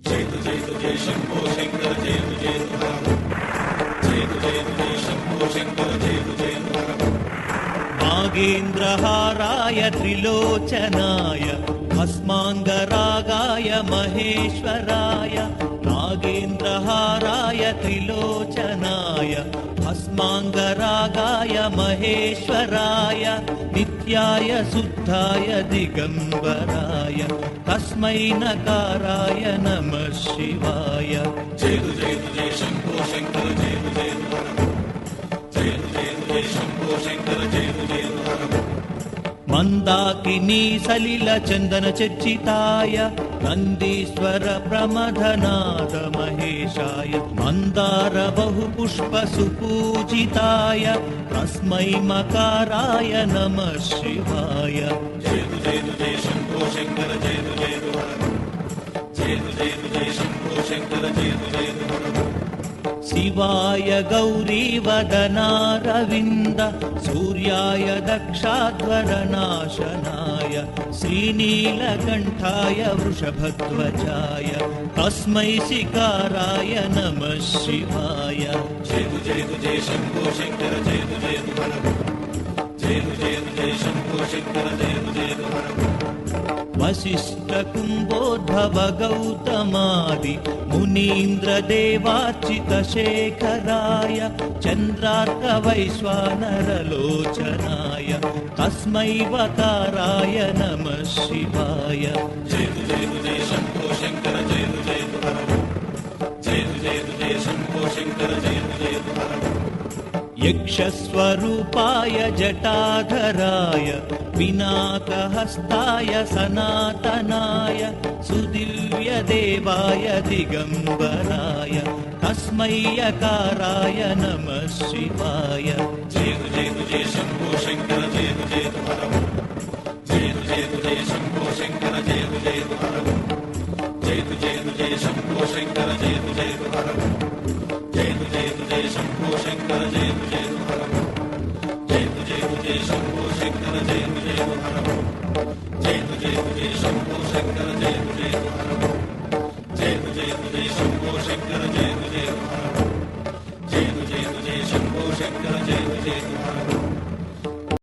जय जय शंभो शंकर जय जय जय जय शंभो शंकर जय जय नागेन्द्रहाराय त्रिलोचनाय भस्माङ्गरागाय महेश्वराय नागेन्द्रहाराय त्रिलोचनाय भस्माङ्गरागाय महेश्वराय नित्याय शुद्धाय दिगम्बराय तस्मै नकाराय नमः शिवाय जय जय शंभो शंकर जय जय जय शंभो शंकर जय जय मन्दाकिनी सलिल चन्दन चर्चिताय नन्दीश्वर प्रमथनाद महेशाय मन्दार बहुपुष्प सुपूजिताय तस्मै मकाराय नमः शिवाय जय जय शंभो शंकर जय जय शंभो शंकर जय जय शिवाय गौरीवदनारविन्द सूर्याय दक्षाध्वरनाशनाय श्रीनीलकण्ठाय वृषभध्वजाय तस्मै शिकाराय नमः शिवाय जय जय शंभो शंकर जय जय शंभो शंकर जय जय वसिष्ठ कुम्भोद्भव गौतमादि मुनीन्द्र देवार्चित शेखराय चन्द्रार्क वैश्वानरलोचनाय तस्मै वकाराय नमः शिवाय जय जय शंभो शंकर जय जय शंभो शंकर जय जय यक्षस्वरूपाय जटाधराय पिनाकहस्ताय सनातनाय सुदिव्यदेवाय दिगम्बराय तस्मै यकाराय नमः शिवाय जय जय शंभो शंकर जय जय शंभो शंकर जय जय शंभो शंकर जय जय शंभो शंकर जय जय शंभो शंकर जय जय शंभो शंकर जय